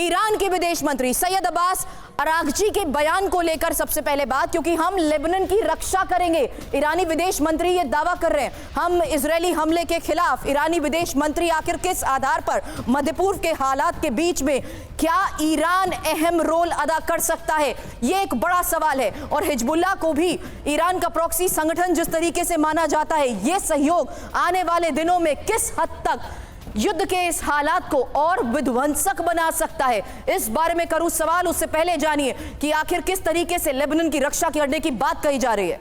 Iran के विदेश मंत्री सैयद अब्बास अरागची के बयान को लेकर सबसे पहले बात, क्योंकि हम लेबनान की रक्षा करेंगे। ईरानी विदेश मंत्री ये दावा कर रहे हैं, हम इजरायली हमले के खिलाफ। ईरानी विदेश मंत्री आखिर किस आधार पर? मध्य पूर्व के हालात के बीच में क्या ईरान अहम रोल अदा कर सकता है, ये एक बड़ा सवाल है। और हिजबुल्लाह को भी ईरान का प्रॉक्सी संगठन जिस तरीके से माना जाता है, ये सहयोग आने वाले दिनों में किस हद तक युद्ध के इस हालात को और विध्वंसक बना सकता है, इस बारे में करूं सवाल। उससे पहले जानिए कि आखिर किस तरीके से लेबनान की रक्षा करने की बात कही जा रही है।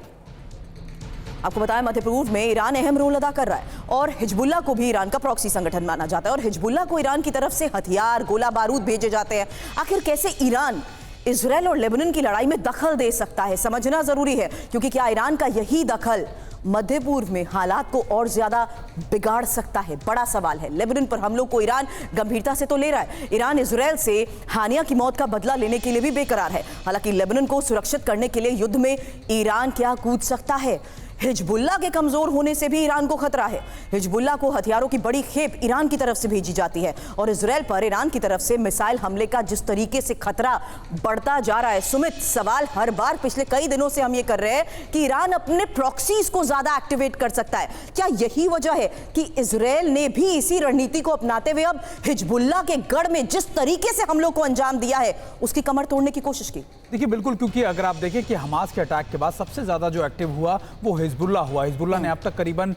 आपको बताया मध्य पूर्व में ईरान अहम रोल अदा कर रहा है और हिजबुल्लाह को भी ईरान का प्रॉक्सी संगठन माना जाता है और हिजबुल्लाह को ईरान की तरफ से हथियार, गोला बारूद भेजे जाते हैं। आखिर कैसे ईरान इजरायल और लेबनान की लड़ाई में दखल दे सकता है, समझना जरूरी है, क्योंकि क्या ईरान का यही दखल मध्य पूर्व में हालात को और ज्यादा बिगाड़ सकता है? बड़ा सवाल है। लेबनान पर हमलों को ईरान गंभीरता से तो ले रहा है। ईरान इजरायल से हानिया की मौत का बदला लेने के लिए भी बेकरार है। हालांकि लेबनान को सुरक्षित करने के लिए युद्ध में ईरान क्या कूद सकता है? हिजबुल्लाह के कमजोर होने से भी ईरान को खतरा है। हिजबुल्लाह को हथियारों की बड़ी खेप ईरान की तरफ से भेजी जाती है और इजरायल पर ईरान की तरफ से मिसाइल हमले का जिस तरीके से खतरा बढ़ता जा रहा है, सुमित, सवाल हर बार पिछले कई दिनों से हम ये कर रहे हैं कि ईरान अपने प्रॉक्सीज को ज्यादा एक्टिवेट कर सकता है। क्या यही वजह है कि इजरायल ने भी इसी रणनीति को अपनाते हुए अब हिजबुल्लाह के गढ़ में जिस तरीके से हमलों को अंजाम दिया है, उसकी कमर तोड़ने की कोशिश की? देखिए बिल्कुल, क्योंकि अगर आप देखें कि हमास के अटैक के बाद सबसे ज्यादा जो एक्टिव हुआ वो हिजबुल्लाह हुआ। हिजबुल्लाह ने अब तक करीबन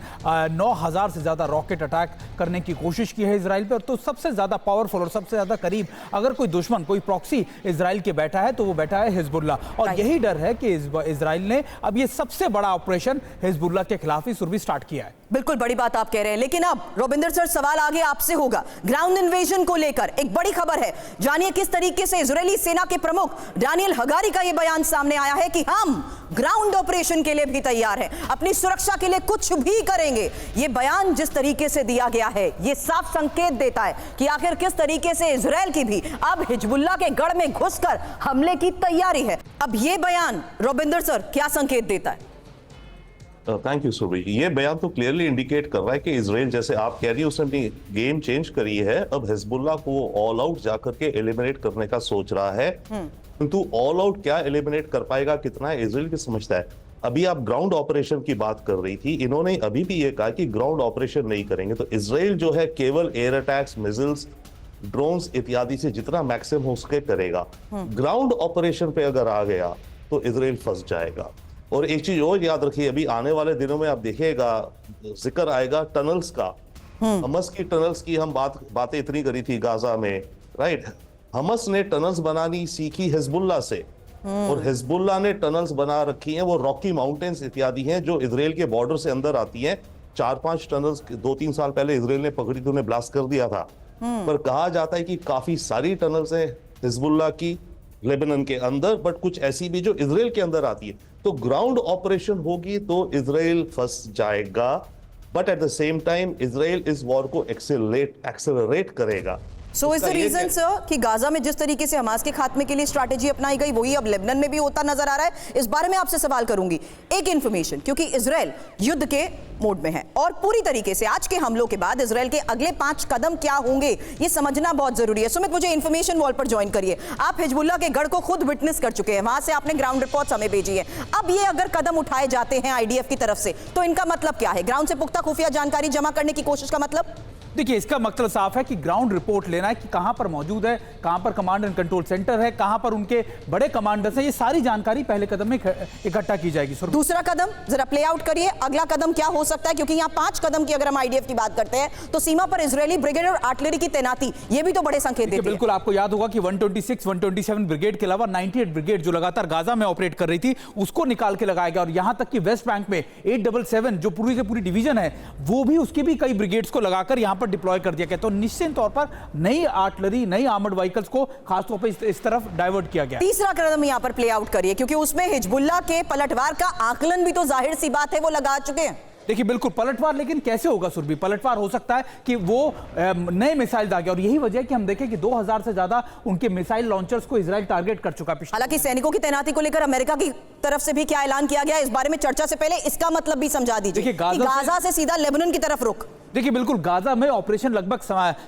9000 से ज्यादा रॉकेट अटैक करने की कोशिश की है इजराइल पर। तो सबसे ज्यादा पावरफुल और सबसे ज्यादा करीब अगर कोई दुश्मन, कोई प्रॉक्सी इजराइल के बैठा है तो वो बैठा है हिजबुल्लाह। और यही डर है कि इजराइल ने अब ये सबसे बड़ा ऑपरेशन हिजबुल्लाह के खिलाफ ही शुरू स्टार्ट किया है। बिल्कुल बड़ी बात आप कह रहे हैं, लेकिन अब रोबिंदर सर सवाल आगे आपसे होगा। ग्राउंड इन्वेजन को लेकर एक बड़ी खबर है, जानिए किस तरीके से इजरायली सेना के प्रमुख डानियल हगारी का यह बयान सामने आया है कि हम ग्राउंड ऑपरेशन के लिए भी तैयार हैं, अपनी सुरक्षा के लिए कुछ भी करेंगे। यह बयान जिस तरीके से दिया गया है, यह साफ संकेत देता है कि आखिर किस तरीके से इजरायल की भी अब हिजबुल्लाह के गढ़ में घुसकर हमले की तैयारी है। अब यह बयान रोबिंदर सर क्या संकेत देता है? Thank you Surabhi. ये बयान तो क्लियरली इंडिकेट कर रहा है कि इजराइल, जैसे आप कह रही है, उसने अपनी गेम चेंज करी है। अब हिजबुल्लाह को ऑल आउट जाकर के एलिमिनेट करने का सोच रहा है, किंतु ऑल आउट क्या एलिमिनेट कर पाएगा, कितना है, इजराइल की समझता है। अभी आप ग्राउंड ऑपरेशन की बात कर रही थी, इन्होंने अभी भी ये कहा कि ग्राउंड ऑपरेशन नहीं करेंगे। तो इजराइल जो है केवल एयर अटैक्स, मिसाइल्स, ड्रोन्स इत्यादि से जितना मैक्सिमम हो सके करेगा। ग्राउंड ऑपरेशन पे अगर आ गया तो इजराइल फंस जाएगा। और एक चीज और याद रखिए, अभी आने वाले दिनों में आप देखिएगा जिक्र आएगा टनल्स का। हमस की टनल्स की हम बातें इतनी करी थी गाजा में, राइट? हमस ने टनल्स बनानी सीखी हिजबुल्लाह से और हिजबुल्लाह ने टनल्स बना रखी हैं, वो रॉकी माउंटेन्स इत्यादि हैं जो इजराइल के बॉर्डर से अंदर आती हैं। 4-5 टनल्स 2-3 साल पहले इजराइल ने पकड़ी तो उन्हें ब्लास्ट कर दिया था। पर कहा जाता है कि काफी सारी टनल्स हैं हिजबुल्लाह की लेबनान के अंदर, बट कुछ ऐसी भी जो इजराइल के अंदर आती है। तो ग्राउंड ऑपरेशन होगी तो इजराइल फंस जाएगा, but at the same time Israel इस वॉर को एक्सेलरेट करेगा। So is the reason sir कि गाजा में जिस तरीके से हमास के खात्मे के लिए स्ट्रैटेजी अपनाई गई, वही अब लेबनान में भी होता नजर आ रहा है। इस बारे में आपसे सवाल करूंगी। एक इंफॉर्मेशन, क्योंकि इजराइल युद्ध के मोड में है और पूरी तरीके से आज के हमलों के बाद इजराइल के अगले 5 कदम क्या होंगे, ये समझना बहुत जरूरी है। सुमित, मुझे इंफॉर्मेशन वॉल पर ज्वाइन करिए। आप हिजबुल्लाह के गढ़ को खुद विटनेस कर चुके हैं, वहां से आपने ग्राउंड रिपोर्ट्स हमें भेजी है। अब ये अगर कदम उठाए जाते हैं आईडीएफ की तरफ से, तो इनका मतलब क्या है? ग्राउंड से पुख्ता खुफिया जानकारी जमा करने की कोशिश का मतलब? देखिए, इसका मतलब साफ है कि ग्राउंड रिपोर्ट लेना है कि कहां पर मौजूद है, कहां पर कमांड एंड कंट्रोल सेंटर है, कहां पर उनके बड़े कमांडर्स हैं। ये सारी जानकारी पहले कदम में इकट्ठा की जाएगी। दूसरा कदम जरा प्ले आउट करिए, अगला कदम क्या हो सकता है? क्योंकि यहाँ 5 कदम की अगर हम आईडीएफ की बात करते हैं तो सीमा पर इजरायली ब्रिगेड और आर्टिलरी की तैनाती, ये भी तो बड़े संकेत देती है। बिल्कुल, आपको याद होगा कि 126, 127 ब्रिगेड के अलावा 98 ब्रिगेड जो लगातार गाजा में ऑपरेट कर रही थी, उसको निकाल के लगाया गया। और यहां तक कि वेस्ट बैंक में 877 जो पूरी से पूरी डिवीजन है, वो भी उसकी भी कई ब्रिगेड्स को लगाकर यहां पर डिप्लॉय कर दिया गया। तो निश्चित तौर पर नई आर्टिलरी, नई आर्मर्ड व्हीकल्स को खासतौर पर इस तरफ डाइवर्ट किया गया। तीसरा कदम यहां पर प्ले आउट करिए, क्योंकि उसमें हिजबुल्लाह के पलटवार का आकलन भी तो जाहिर सी बात है वो लगा चुके हैं। देखिए बिल्कुल, पलटवार लेकिन कैसे होगा सुरभि? पलटवार हो सकता है कि वो नए मिसाइल दागे, और यही वजह है कि हम देखें कि 2000 से ज्यादा उनके मिसाइल लॉन्चर्स को इजराइल टारगेट कर चुका है। हालांकि सैनिकों की तैनाती को लेकर अमेरिका की तरफ से भी क्या ऐलान किया गया, इस बारे में चर्चा से पहले इसका मतलब भी समझा दीजिए कि गाजा से सीधा लेबनान की तरफ रुख। देखिए बिल्कुल गाजा में ऑपरेशन लगभग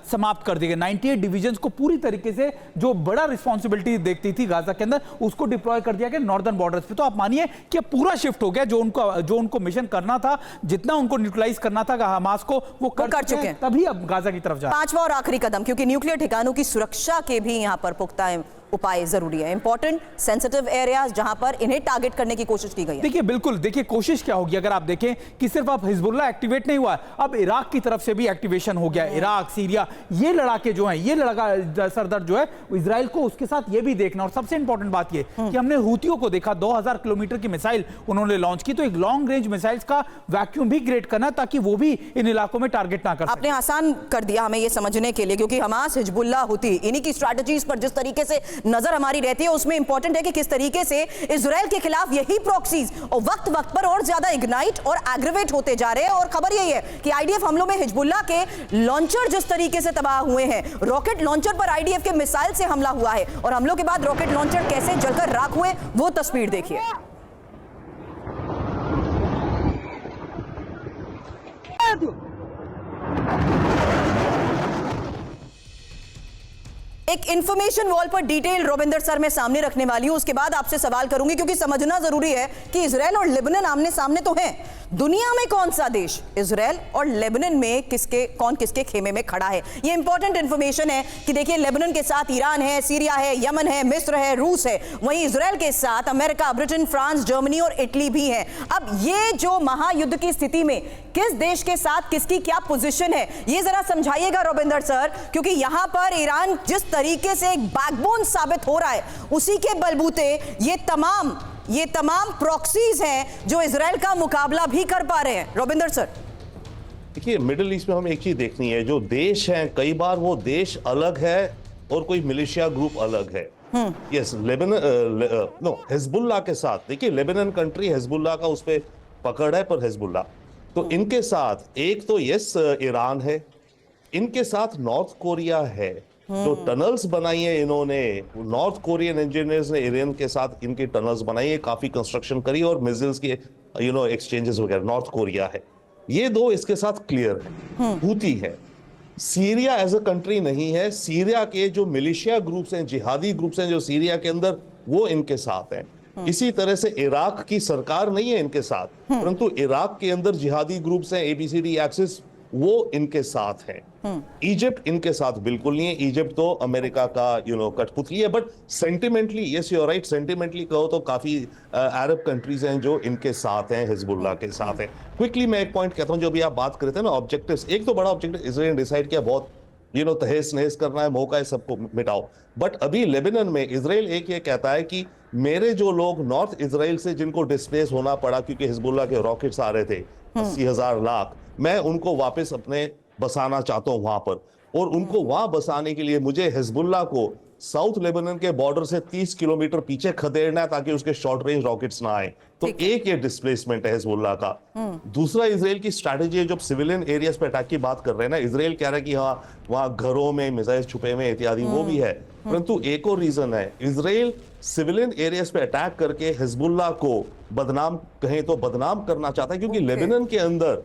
समाप्त कर दिए गए। 98 डिवीजन्स को पूरी तरीके से जो बड़ा रिस्पॉन्सिबिलिटी देखती थी गाजा के अंदर, उसको डिप्लॉय कर दिया गया नॉर्दर्न बॉर्डर्स पे। तो आप मानिए कि अब पूरा शिफ्ट हो गया। जो उनको मिशन करना था, जितना उनको न्यूट्रलाइज करना था हमास को, वो कर चुके हैं। तभी अब गाजा की तरफ जा रहे हैं। पांचवा और आखिरी कदम, क्योंकि न्यूक्लियर ठिकानों की सुरक्षा के भी यहां पर पुख्ता उपाय जरूरी है। इंपॉर्टेंट सेंसिटिव एरियाज जहां पर इन्हें टारगेट करने की कोशिश की गई है। देखिए बिल्कुल, देखिए कोशिश क्या होगी अगर आप देखें कि सिर्फ अब हिजबुल्लाह एक्टिवेट नहीं हुआ, अब इराक की तरफ से भी एक्टिवेशन हो गया। इराक, सीरिया, ये लड़ाके जो हैं, ये लड़ाका सरदर्द जो है इजराइल को, उसके साथ ये भी देखना। और सबसे इंपॉर्टेंट बात ये कि हमने हूतियों को देखा, 2000 किलोमीटर की मिसाइल उन्होंने लॉन्च की। तो एक लॉन्ग रेंज मिसाइल्स का वैक्यूम भी क्रिएट करना ताकि वो भी इन इलाकों में टारगेट ना कर सके। आपने आसान कर दिया हमें ये समझने के लिए, क्योंकि हमास, हिजबुल्लाह, हुती, इन्हीं की स्ट्रैटेजीज पर जिस तरीके से नजर हमारी रहती है, उसमें इंपॉर्टेंट है कि किस तरीके से इजराइल के खिलाफ यही प्रॉक्सीज और वक्त वक्त पर और ज्यादा इग्नाइट और एग्रीवेट होते जा रहे हैं। और खबर यही है कि आईडीएफ हमलों में हिजबुल्लाह के लॉन्चर जिस तरीके से तबाह हुए हैं, रॉकेट लॉन्चर पर आईडीएफ के मिसाइल से हमला हुआ है, और हमलों के बाद रॉकेट लॉन्चर कैसे जलकर राख हुए, वो तस्वीर देखिए। एक इंफॉर्मेशन वॉल पर डिटेल रोबिंदर सर मैं सामने रखने वाली हूं, उसके बाद आपसे सवाल करूंगी, क्योंकि समझना जरूरी है कि इजराइल और लेबनान आमने सामने तो हैं। दुनिया में कौन सा देश इजराइल और लेबनान में कौन किसके खेमे में खड़ा है, ये इंपॉर्टेंट इंफॉर्मेशन है। कि देखिए लेबनान के साथ ईरान है, सीरिया है, यमन है, मिस्र है, रूस है, वहीं इजराइल के साथ अमेरिका, ब्रिटेन, फ्रांस, जर्मनी और इटली भी है। अब ये जो महायुद्ध की स्थिति में किस देश के साथ किसकी क्या पोजीशन है, ये जरा समझाइएगा रोबिंदर सर, क्योंकि यहां पर ईरान जिस तरीके से एक बैकबोन साबित हो रहा है, उसी के बलबूते ये तमाम प्रॉक्सीज हैं जो इजराइल का मुकाबला भी कर पा रहे हैं। रोबिंदर सर, देखिए मिडिल ईस्ट में हमें एक चीज देखनी है, जो देश हैं कई बार वो देश अलग है और कोई मिलिशिया ग्रुप अलग है। यस, हिजबुल्लाह के साथ देखिए, लेबनान कंट्री हिजबुल्लाह का उस पर पकड़ है, पर हिजबुल्लाह तो इनके साथ एक तो यस ईरान है, इनके साथ नॉर्थ कोरिया है। जो टनल्स बनाई है इन्होंने, नॉर्थ कोरियन इंजीनियर्स ने ईरान के साथ इनकी टनल्स बनाई है, काफी कंस्ट्रक्शन करी और मिसाइल्स के एक्सचेंजेस वगैरह नॉर्थ कोरिया है। ये दो इसके साथ क्लियर है। हूती है। सीरिया एज अ कंट्री नहीं है, सीरिया के जो मिलिशिया ग्रुप्स हैं, जिहादी ग्रुप्स हैं जो सीरिया के अंदर, वो इनके साथ हैं। इसी तरह से इराक की सरकार नहीं है इनके साथ, परंतु इराक के अंदर जिहादी ग्रुप्स हैं, ABCD एक्सिस, वो इनके साथ हैं। इजिप्ट इनके साथ बिल्कुल नहीं है। इजिप्ट तो अमेरिका का कठपुतली है, but sentimentally, yes you are right, sentimentally कहो तो काफी अरब कंट्रीज हैं जो इनके साथ हैं, हिजबुल्लाह के साथ हैं। क्विकली मैं एक पॉइंट कहता हूं, जो भी आप बात करते हैं ना ऑब्जेक्टिव्स, एक तो बड़ा ऑब्जेक्टिव इसराइल ने डिसाइड किया, बहुत तहेस नहेस करना है, मौका है सबको मिटाओ। बट अभी लेबनान में इसराइल एक ये कहता है कि मेरे जो लोग नॉर्थ इसराइल से जिनको डिस्प्लेस होना पड़ा क्योंकि हिजबुल्लाह के रॉकेट्स आ रहे थे 80,000 लाख, मैं उनको वापस अपने बसाना चाहता हूं वहां पर। और उनको वहां बसाने के लिए मुझे हिजबुल्लाह को साउथ लेबनान के बॉर्डर से 30 किलोमीटर पीछे खदेड़ना है ताकि उसके शॉर्ट रेंज रॉकेट्स ना आए। तो एक ये डिस्प्लेसमेंट है हिजबुल्लाह का। दूसरा इजराइल की स्ट्रैटेजी है, जो सिविलियन एरियाज पे अटैक की बात कर रहे हैं ना, इजराइल कह रहा है कि हाँ वहां घरों में मिसाइल छुपे हुए इत्यादि, वो भी है। परंतु एक और रीजन है, इजराइल सिविलियन एरियाज पे अटैक करके हिजबुल्लाह को बदनाम, कहें तो बदनाम करना चाहता है, क्योंकि लेबनान के अंदर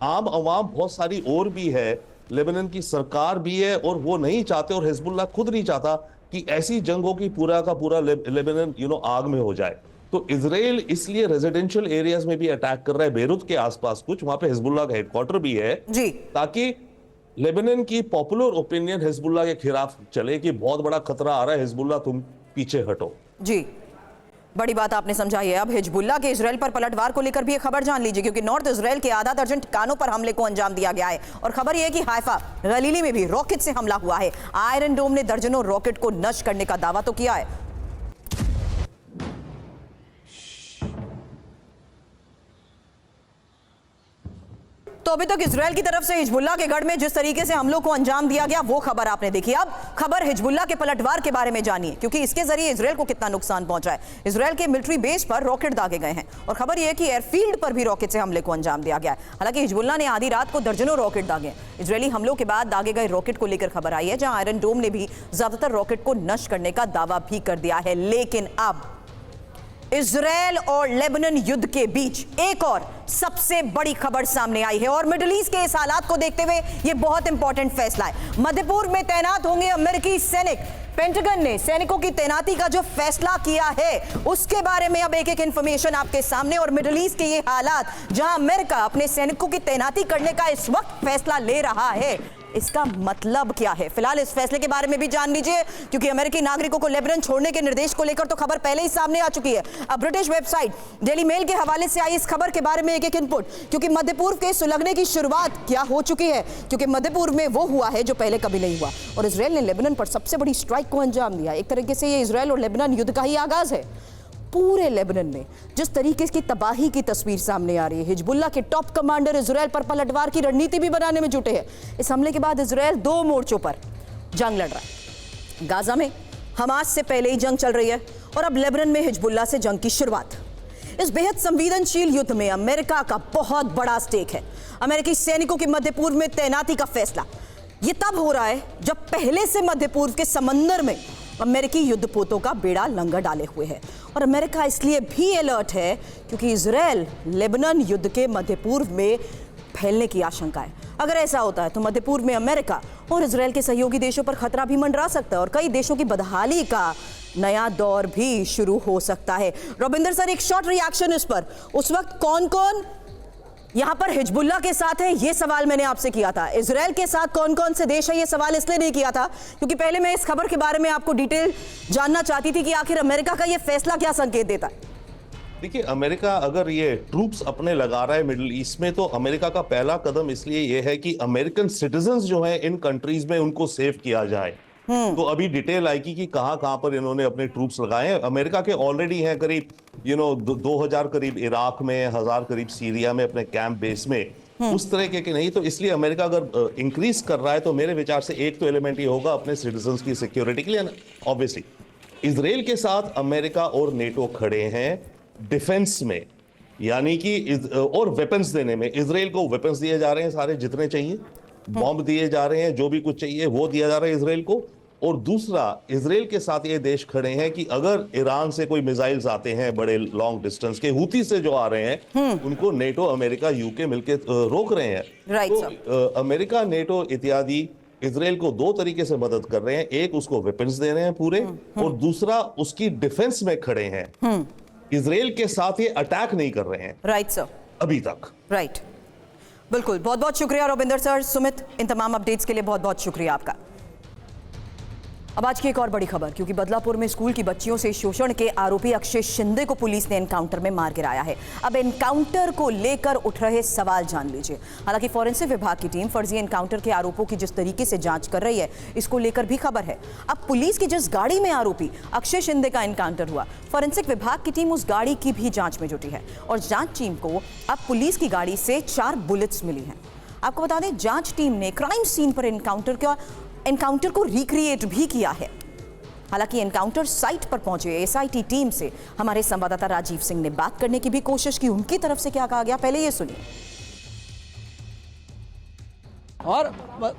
आम आवाम बहुत सारी और भी है, लेबनान की सरकार भी है, और वो नहीं चाहते, और हिजबुल्लाह खुद नहीं चाहता कि ऐसी जंग हो कि पूरा का पूरा लेबनान आग में हो जाए। तो इजराइल इसलिए रेजिडेंशियल एरियाज में भी अटैक कर रहा है, बेरूत के आसपास कुछ, वहां पे हिजबुल्लाह का हेडक्वार्टर भी है जी, ताकि लेबनान की पॉपुलर ओपिनियन हिजबुल्लाह के खिलाफ चले कि बहुत बड़ा खतरा आ रहा है, हिजबुल्लाह तुम पीछे हटो। जी, बड़ी बात आपने समझाई है। अब हिजबुल्लाह के इजराइल पर पलटवार को लेकर भी एक खबर जान लीजिए, क्योंकि नॉर्थ इजराइल के आधा दर्जन ठिकानों पर हमले को अंजाम दिया गया है। और खबर यह है कि हाइफा, गलीली में भी रॉकेट से हमला हुआ है। आयरन डोम ने दर्जनों रॉकेट को नष्ट करने का दावा तो किया है। तो अभी तक इजराइल की तरफ से हिजबुल्लाह के गढ़ में जिस तरीके से हमलों को अंजाम दिया गया, वो खबर आपने देखी। अब खबर हिजबुल्लाह के पलटवार के बारे में जानिए, क्योंकि इसके जरिए इजराइल को कितना नुकसान पहुंचा है। इजराइल के मिलिट्री बेस पर रॉकेट दागे गए हैं, और खबर यह है कि एयरफील्ड पर भी रॉकेट से हमले को अंजाम दिया गया है। हालांकि हिजबुल्लाह ने आधी रात को दर्जनों रॉकेट दागे। इजरायली हमलों के बाद दागे गए रॉकेट को लेकर खबर आई है, जहां आयरन डोम ने भी ज्यादातर रॉकेट को नष्ट करने का दावा भी कर दिया है। लेकिन अब इजरायल और लेबनान युद्ध के बीच एक और सबसे बड़ी खबर सामने आई है और मिडिल ईस्ट के इस हालात को देखते हुए यह बहुत इंपॉर्टेंट फैसला है। मध्य पूर्व में तैनात होंगे अमेरिकी सैनिक। पेंटागन ने सैनिकों की तैनाती का जो फैसला किया है उसके बारे में अब एक एक इंफॉर्मेशन आपके सामने। और मिडिल ईस्ट के ये हालात जहां अमेरिका अपने सैनिकों की तैनाती करने का इस वक्त फैसला ले रहा है, इसका मतलब क्या है, फिलहाल इस फैसले के बारे में भी जान लीजिए, क्योंकि अमेरिकी नागरिकों को लेबनान छोड़ने के निर्देश को लेकर तो खबर पहले ही सामने आ चुकी है। अब ब्रिटिश वेबसाइट डेली मेल के हवाले से आई इस खबर के बारे में एक एक इनपुट, क्योंकि मध्य पूर्व के सुलगने की शुरुआत क्या हो चुकी है, क्योंकि मध्य पूर्व में वो हुआ है जो पहले कभी नहीं हुआ और इजरायल ने लेबनान पर सबसे बड़ी स्ट्राइक को अंजाम दिया। एक तरीके से ये इजरायल और लेबनान युद्ध का ही आगाज है। पूरे लेबनान में जिस तरीके की तबाही की तस्वीर सामने आ रही है, हिजबुल्लाह के टॉप कमांडर इजरायल पर पलटवार की रणनीति भी बनाने में जुटे हैं। इस हमले के बाद इजरायल 2 मोर्चों पर जंग लड़ रहा है। गाजा में हमास से पहले ही जंग चल रही है और अब लेबनान में हिजबुल्लाह से जंग की शुरुआत। इस बेहद संवेदनशील युद्ध में अमेरिका का बहुत बड़ा स्टेक है। अमेरिकी सैनिकों की मध्य पूर्व में तैनाती का फैसला यह तब हो रहा है जब पहले से मध्य पूर्व के समंदर में अमेरिकी युद्धपोतों का बेड़ा लंगर डाले हुए है। और अमेरिका इसलिए भी अलर्ट है क्योंकि इजरायल लेबनान युद्ध के मध्य पूर्व में फैलने की आशंका है। अगर ऐसा होता है तो मध्य पूर्व में अमेरिका और इजरायल के सहयोगी देशों पर खतरा भी मंडरा सकता है और कई देशों की बदहाली का नया दौर भी शुरू हो सकता है। रविंदर सर, एक शॉर्ट रिएक्शन इस पर। उस वक्त कौन कौन यहां पर हिजबुल्लाह के साथ है, यह सवाल मैंने आपसे किया था। इजरायल के साथ कौन कौन से देश है, यह सवाल इसलिए नहीं किया था क्योंकि पहले मैं इस खबर के बारे में आपको डिटेल जानना चाहती थी कि आखिर अमेरिका का यह फैसला क्या संकेत देता है। देखिए, अमेरिका अगर ये ट्रूप्स अपने लगा रहा है मिडिल ईस्ट में, तो अमेरिका का पहला कदम इसलिए ये है कि अमेरिकन सिटीजन्स जो हैं इन कंट्रीज में उनको सेव किया जाए। तो अभी डिटेल आएगी कि कहां पर इन्होंने अपने ट्रूप्स लगाए हैं। अमेरिका के ऑलरेडी हैं करीब 2000 करीब इराक में, 1000 करीब सीरिया में अपने कैंप बेस में। उस तरह के नहीं, तो इसलिए अमेरिका अगर इंक्रीज कर रहा है तो मेरे विचार से एक तो एलिमेंट ये होगा अपने सिटीजन्स की सिक्योरिटी के लिए। ऑब्वियसली इजराइल के साथ अमेरिका और नेटो खड़े हैं डिफेंस में, यानी कि और वेपन्स देने में। इजराइल को वेपन्स दिए जा रहे हैं सारे जितने चाहिए, बॉम्ब दिए जा रहे हैं, जो भी कुछ चाहिए वो दिया जा रहा है इजराइल को। और दूसरा, इजराइल के साथ ये देश खड़े हैं कि अगर ईरान से कोई मिसाइल्स आते हैं बड़े लॉन्ग डिस्टेंस के, हुती से जो आ रहे हैं, उनको नेटो, अमेरिका, यूके मिलकर रोक रहे हैं। तो अमेरिका, नेटो इत्यादि इजराइल को 2 तरीके से मदद कर रहे हैं। एक, उसको वेपन्स दे रहे हैं पूरे, और दूसरा उसकी डिफेंस में खड़े हैं। इजराइल के साथ ये अटैक नहीं कर रहे हैं। राइट सर, अभी तक। राइट, बिल्कुल। बहुत बहुत शुक्रिया रविंदर सर, सुमित, इन तमाम अपडेट्स के लिए बहुत बहुत शुक्रिया आपका। अब आज की एक और बड़ी खबर, क्योंकि बदलापुर में स्कूल की बच्चियों से शोषण के आरोपी अक्षय शिंदे को पुलिस ने एनकाउंटर में मार गिराया है। अब एनकाउंटर को लेकर उठ रहे सवाल जान लीजिए। हालांकि फॉरेंसिक विभाग की टीम फर्जी एनकाउंटर के आरोपों की जिस तरीके से जांच कर रही है, इसको लेकर भी खबर है। अब पुलिस की जिस गाड़ी में आरोपी अक्षय शिंदे का एनकाउंटर हुआ, फॉरेंसिक विभाग की टीम उस गाड़ी की भी जांच में जुटी है और जांच टीम को अब पुलिस की गाड़ी से 4 बुलेट्स मिली हैं। आपको बता दें, जांच टीम ने क्राइम सीन पर एनकाउंटर को रिक्रिएट भी किया है। हालांकि एनकाउंटर साइट पर पहुंचे एसआईटी टीम से हमारे संवाददाता राजीव सिंह ने बात करने की भी कोशिश की। उनकी तरफ से क्या कहा गया, पहले ये सुनिए। और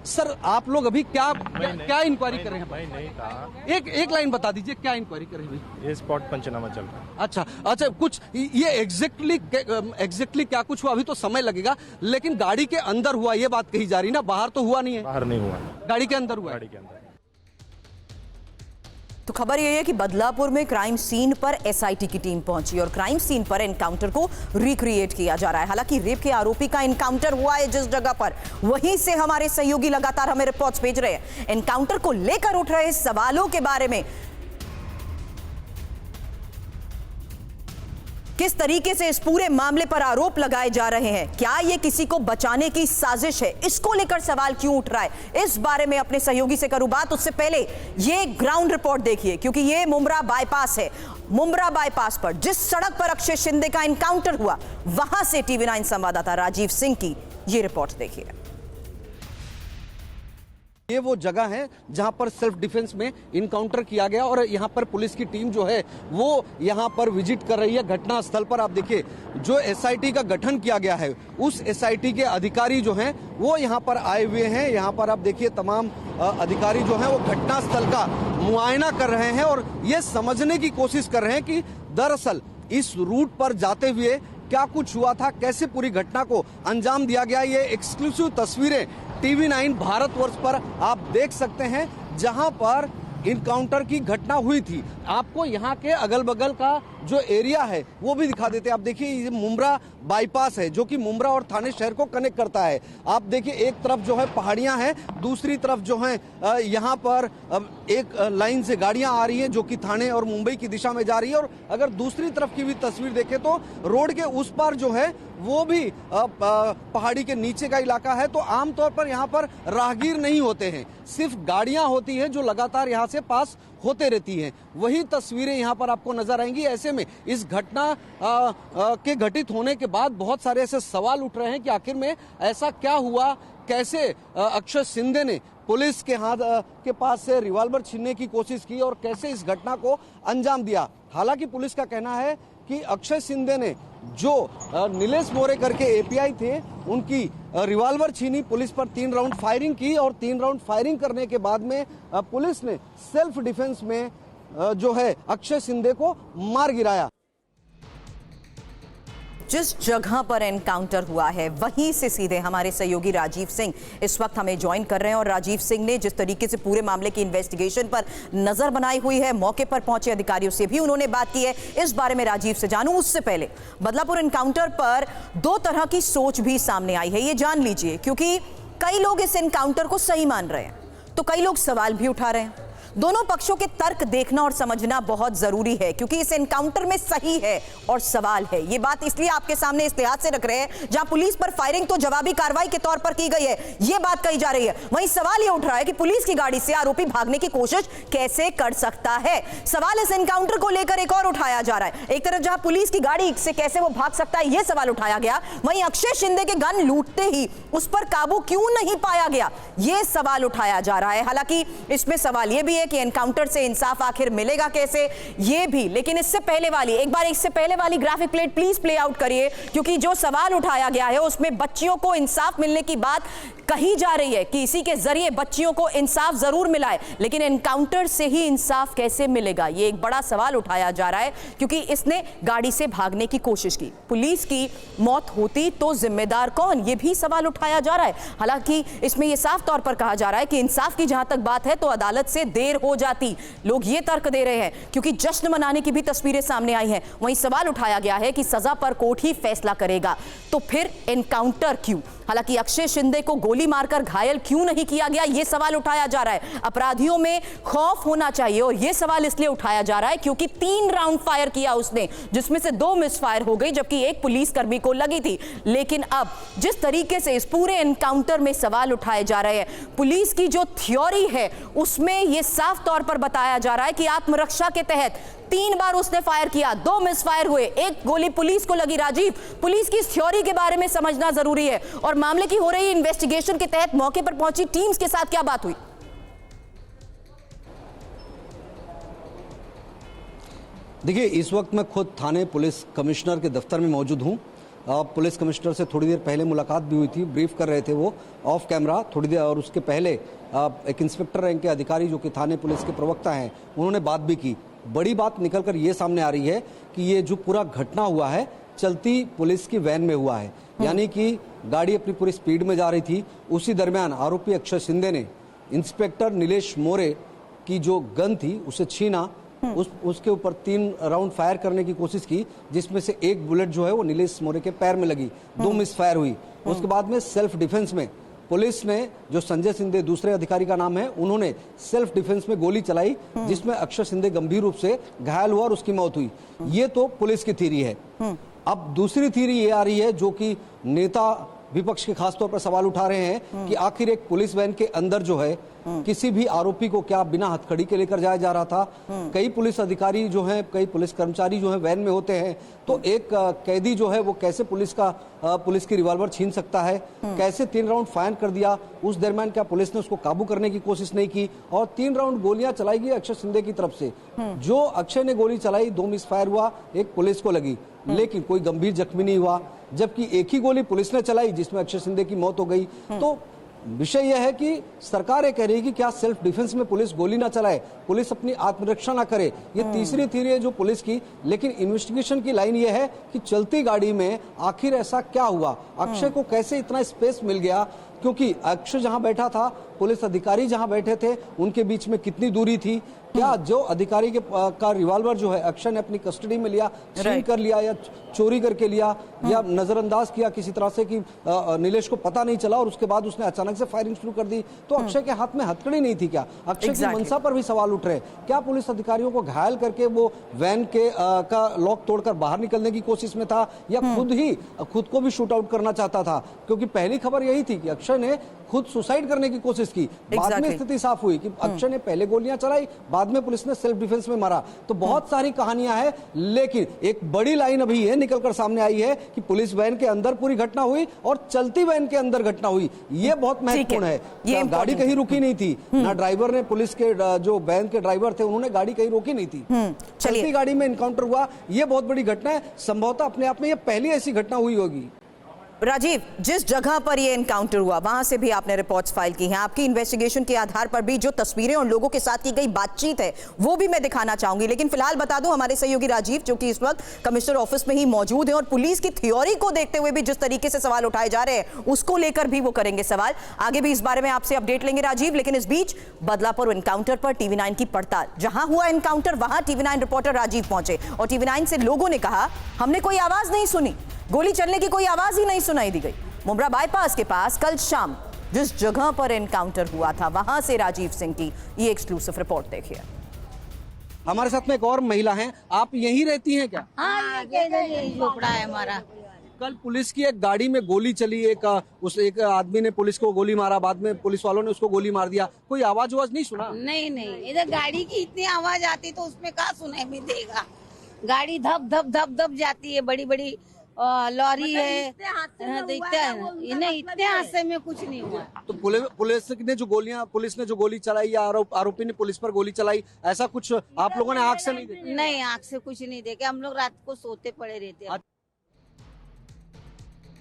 सर, आप लोग अभी क्या इंक्वायरी कर रहे हैं? मैं नहीं कहा। एक लाइन बता दीजिए, क्या इंक्वायरी कर रहे हैं? ये स्पॉट पंचनामा चल रहा है। अच्छा, कुछ ये एग्जैक्टली क्या कुछ हुआ अभी तो समय लगेगा, लेकिन गाड़ी के अंदर हुआ ये बात कही जा रही ना, बाहर तो हुआ नहीं है। बाहर नहीं हुआ, गाड़ी के अंदर हुआ। गाड़ी के अंदर। तो खबर यह है कि बदलापुर में क्राइम सीन पर एसआईटी की टीम पहुंची और क्राइम सीन पर एनकाउंटर को रिक्रिएट किया जा रहा है। हालांकि रेप के आरोपी का एनकाउंटर हुआ है जिस जगह पर, वहीं से हमारे सहयोगी लगातार हमें रिपोर्ट्स भेज रहे हैं। एनकाउंटर को लेकर उठ रहे सवालों के बारे में, किस तरीके से इस पूरे मामले पर आरोप लगाए जा रहे हैं, क्या ये किसी को बचाने की साजिश है, इसको लेकर सवाल क्यों उठ रहा है, इस बारे में अपने सहयोगी से करूं बात। उससे पहले ये ग्राउंड रिपोर्ट देखिए, क्योंकि ये मुंब्रा बाईपास है। मुंब्रा बाईपास पर जिस सड़क पर अक्षय शिंदे का एनकाउंटर हुआ, वहां से TV9 संवाददाता राजीव सिंह की ये रिपोर्ट देखिए। ये वो जगह है जहां पर सेल्फ डिफेंस में इनकाउंटर किया गया और यहां पर पुलिस की टीम जो है वो यहां पर विजिट कर रही है घटना स्थल पर। आप देखिए, जो एसआईटी का गठन किया गया है, उस एसआईटी के अधिकारी जो हैं वो यहां पर आए हुए हैं। यहां पर आप देखिए, तमाम अधिकारी जो हैं वो घटना स्थल का मुआयना कर रहे हैं और ये समझने की कोशिश कर रहे हैं कि दरअसल इस रूट पर जाते हुए क्या कुछ हुआ था, कैसे पूरी घटना को अंजाम दिया गया, ये एक्सक्लूसिव तस्वीरें TV9 भारतवर्ष पर आप देख सकते हैं, जहां पर इनकाउंटर की घटना हुई थी। आपको यहाँ के अगल बगल का जो एरिया है वो भी दिखा देते हैं। आप देखिए ये मुंब्रा बाईपास है जो कि मुंब्रा और थाने शहर को कनेक्ट करता है। आप देखिए एक तरफ जो है पहाड़ियां हैं, दूसरी तरफ जो है यहाँ पर एक लाइन से गाड़ियां आ रही हैं जो कि थाने और मुंबई की दिशा में जा रही है। और अगर दूसरी तरफ की भी तस्वीर देखें तो रोड के उस पार जो है वो भी पहाड़ी के नीचे का इलाका है। तो आमतौर पर यहाँ पर राहगीर नहीं होते हैं, सिर्फ गाड़ियां होती हैं जो लगातार यहाँ से पास होते रहती हैं। वही तस्वीरें यहाँ पर आपको नजर आएंगी। ऐसे में इस घटना के घटित होने के बाद बहुत सारे ऐसे सवाल उठ रहे हैं कि आखिर में ऐसा क्या हुआ, कैसे अक्षय शिंदे ने पुलिस के हाथ के पास से रिवॉल्वर छीनने की कोशिश की और कैसे इस घटना को अंजाम दिया। हालांकि पुलिस का कहना है कि अक्षय शिंदे ने जो नीलेश मोरे करके एपीआई थे उनकी रिवॉल्वर छीनी, पुलिस पर 3 राउंड फायरिंग की और 3 राउंड फायरिंग करने के बाद में पुलिस ने सेल्फ डिफेंस में जो है अक्षय शिंदे को मार गिराया। जिस जगह पर एनकाउंटर हुआ है वहीं से सीधे हमारे सहयोगी राजीव सिंह इस वक्त हमें ज्वाइन कर रहे हैं और राजीव सिंह ने जिस तरीके से पूरे मामले की इन्वेस्टिगेशन पर नजर बनाई हुई है, मौके पर पहुंचे अधिकारियों से भी उन्होंने बात की है। इस बारे में राजीव से जानूं उससे पहले बदलापुर एनकाउंटर पर 2 तरह की सोच भी सामने आई है, ये जान लीजिए, क्योंकि कई लोग इस एनकाउंटर को सही मान रहे हैं तो कई लोग सवाल भी उठा रहे हैं। दोनों पक्षों के तर्क देखना और समझना बहुत जरूरी है, क्योंकि इस एनकाउंटर में सही है और सवाल है। ये बात इसलिए आपके सामने इस लिहाज से रख रहे हैं जहां पुलिस पर फायरिंग तो जवाबी कार्रवाई के तौर पर की गई है, ये बात कही जा रही है। वहीं सवाल ये उठ रहा है कि पुलिस की गाड़ी से आरोपी भागने की कोशिश कैसे कर सकता है। सवाल इस एनकाउंटर को लेकर एक और उठाया जा रहा है। एक तरफ जहां पुलिस की गाड़ी से कैसे वो भाग सकता है यह सवाल उठाया गया, वहीं अक्षय शिंदे के गन लूटते ही उस पर काबू क्यों नहीं पाया गया, यह सवाल उठाया जा रहा है। हालांकि इसमें सवाल यह भी है कि एनकाउंटर से इंसाफ आखिर मिलेगा कैसे, ये भी। लेकिन इससे पहले वाली graphic plate please play out करिए, क्योंकि जो सवाल उठाया गया है उसमें बच्चियों को इंसाफ मिलने की बात कही जा रही है कि इसी के जरिए बच्चियों को इंसाफ जरूर मिला है, लेकिन एनकाउंटर से ही इंसाफ कैसे मिलेगा, ये एक बड़ा सवाल उठाया जा रहा है। क्योंकि इसने गाड़ी से भागने की कोशिश की, पुलिस की मौत होती तो जिम्मेदार कौन, ये भी सवाल उठाया जा रहा है। हालांकि इसमें यह साफ तौर पर कहा जा रहा है कि इंसाफ की जहां तक बात है तो अदालत से देर हो जाती, लोग ये तर्क दे रहे हैं, क्योंकि जश्न मनाने की भी तस्वीरें सामने आई हैं। वहीं सवाल उठाया गया है कि सजा पर कोर्ट ही फैसला करेगा, तो फिर एनकाउंटर क्यों। हालांकि अक्षय शिंदे को गोली मारकर घायल क्यों नहीं किया गया, यह सवाल उठाया जा रहा है। अपराधियों में खौफ होना चाहिए, और यह सवाल इसलिए उठाया जा रहा है क्योंकि 3 राउंड फायर किया उसने, जिसमें से 2 मिस फायर हो गई, जबकि 1 पुलिसकर्मी को लगी थी। लेकिन अब जिस तरीके से इस पूरे एनकाउंटर में सवाल उठाए जा रहे हैं, पुलिस की जो थ्योरी है उसमें यह साफ तौर पर बताया जा रहा है कि आत्मरक्षा के तहत 3 बार उसने फायर किया, 2 मिस फायर हुए, 1 गोली पुलिस को लगी। राजीव, पुलिस की इस थ्योरी के बारे में समझना जरूरी है, और मामले की हो रही इन्वेस्टिगेशन के तहत मौके पर पहुंची टीम्स के साथ क्या बात हुई। देखिए, इस वक्त मैं खुद थाने पुलिस कमिश्नर के दफ्तर में मौजूद हूं। पुलिस कमिश्नर से थोड़ी देर पहले मुलाकात भी हुई थी, ब्रीफ कर रहे थे वो ऑफ कैमरा थोड़ी देर, और उसके पहले एक इंस्पेक्टर रैंक के अधिकारी जो कि थाने पुलिस के प्रवक्ता हैं, उन्होंने बात भी की। बड़ी बात निकलकर ये सामने आ रही है कि ये जो पूरा घटना हुआ है चलती पुलिस की वैन में हुआ है, यानी कि गाड़ी अपनी पूरी स्पीड में जा रही थी। उसी दरमियान आरोपी अक्षय शिंदे ने इंस्पेक्टर नीलेश मोरे की जो गन थी उसे छीना, उसके ऊपर 3 राउंड फायर करने की कोशिश की, जिसमें से 1 बुलेट जो है वो नीलेश मोरे के पैर में लगी, 2 मिस फायर हुई। उसके बाद में सेल्फ डिफेंस में पुलिस ने, जो संजय शिंदे दूसरे अधिकारी का नाम है, उन्होंने सेल्फ डिफेंस में गोली चलाई, जिसमें अक्षय शिंदे गंभीर रूप से घायल हुआ और उसकी मौत हुई। ये तो पुलिस की थ्योरी है। अब दूसरी थ्योरी ये आ रही है, जो कि नेता विपक्ष के खासतौर पर सवाल उठा रहे हैं कि आखिर एक पुलिस वैन के अंदर जो है किसी भी आरोपी को क्या बिना हथकड़ी के लेकर जाया जा रहा था। कई पुलिस अधिकारी जो हैं, कई पुलिस कर्मचारी जो हैं वैन में होते हैं, तो एक कैदी जो है वो कैसे पुलिस की रिवॉल्वर छीन सकता है, कैसे 3 राउंड फायर कर दिया। उस दरमियान क्या पुलिस ने उसको काबू करने की कोशिश नहीं की, और 3 राउंड गोलियां चलाई गई अक्षय शिंदे की तरफ से। जो अक्षय ने गोली चलाई, 2 मिस फायर हुआ, 1 पुलिस को लगी, लेकिन कोई गंभीर जख्मी नहीं हुआ, जबकि 1 ही गोली पुलिस ने चलाई जिसमें अक्षय शिंदे की मौत हो गई। तो विषय यह है कि सरकार ये कह रही है कि क्या सेल्फ डिफेंस में पुलिस गोली ना चलाए, पुलिस अपनी आत्मरक्षा ना करे। ये तीसरी थ्योरी है जो पुलिस की, लेकिन इन्वेस्टिगेशन की लाइन ये है कि चलती गाड़ी में आखिर ऐसा क्या हुआ, अक्षय को कैसे इतना स्पेस मिल गया, क्योंकि अक्षय जहां बैठा था, पुलिस अधिकारी जहां बैठे थे, उनके बीच में कितनी दूरी थी, क्या जो अधिकारी के का रिवॉल्वर जो है अक्षय ने अपनी कस्टडी में लिया, छीन कर लिया या चोरी करके लिया या नजरअंदाज किया किसी तरह से कि नीलेश को पता नहीं चला और उसके बाद उसने अचानक से फायरिंग शुरू कर दी, तो अक्षय के हाथ में हथकड़ी नहीं थी क्या? अक्षय की मंशा पर भी सवाल उठ रहे। क्या पुलिस अधिकारियों को घायल करके वो वैन के का लॉक तोड़कर बाहर निकलने की कोशिश में था या खुद को भी शूट आउट करना चाहता था? क्योंकि पहली खबर यही थी कि अक्षय ने खुद सुसाइड करने की कोशिश की, बाद में स्थिति साफ हुई कि अक्षय ने पहले गोलियां चलाई, बाद में पुलिस ने सेल्फ डिफेंस में मारा। तो बहुत सारी कहानियां हैं, लेकिन एक बड़ी लाइन अभी ये निकलकर सामने आई है कि पुलिस वैन के अंदर पूरी घटना हुई और चलती वैन के अंदर घटना हुई। ये बहुत महत्वपूर्ण है। गाड़ी कहीं रुकी नहीं थी, ना ड्राइवर ने, पुलिस के जो वैन के ड्राइवर थे उन्होंने गाड़ी कहीं रोकी नहीं थी, चलती गाड़ी में एनकाउंटर हुआ। ये बहुत बड़ी घटना है, संभवतः अपने आप में ये पहली ऐसी घटना हुई होगी। राजीव, जिस जगह पर ये एनकाउंटर हुआ वहां से भी आपने रिपोर्ट्स फाइल की हैं, आपकी इन्वेस्टिगेशन के आधार पर भी जो तस्वीरें और लोगों के साथ की गई बातचीत है वो भी मैं दिखाना चाहूंगी, लेकिन फिलहाल बता दूं हमारे सहयोगी राजीव जो कि इस वक्त कमिश्नर ऑफिस में ही मौजूद हैं और पुलिस की थ्योरी को देखते हुए भी जिस तरीके से सवाल उठाए जा रहे हैं उसको लेकर भी वो करेंगे सवाल, आगे भी इस बारे में आपसे अपडेट लेंगे राजीव। लेकिन इस बीच बदलापुर एनकाउंटर पर टीवी9 की पड़ताल, जहां हुआ एनकाउंटर वहां टीवी9 रिपोर्टर राजीव पहुंचे और टीवी9 से लोगों ने कहा हमने कोई आवाज नहीं सुनी, गोली चलने की कोई आवाज ही नहीं सुनाई दी गई। मुंब्रा बाईपास के पास कल शाम जिस जगह पर एनकाउंटर हुआ था वहां से राजीव सिंह की ये एक्सक्लूसिव रिपोर्ट देखिए। हमारे साथ में एक और महिला हैं, आप यहीं रहती हैं क्या? हाँ, यही झोपड़ा है हमारा। कल पुलिस की एक गाड़ी में गोली चली, एक आदमी ने पुलिस को गोली मारा, बाद में पुलिस वालों ने उसको गोली मार दिया, कोई आवाज नहीं सुना? नहीं, इधर गाड़ी की इतनी आवाज आती तो उसमें कहाँ सुनाई में देगा। गाड़ी धप धप धप धप जाती है, बड़ी बड़ी लॉरी है, देखते हैं नहीं, इतने हादसे में कुछ नहीं हुआ। तो पुलिस ने जो गोली चलाई या आरोपी ने पुलिस पर गोली चलाई, ऐसा कुछ आप लोगों ने आंख से नहीं देखा? नहीं, आंख से कुछ नहीं देखे, हम लोग रात को सोते पड़े रहते हैं।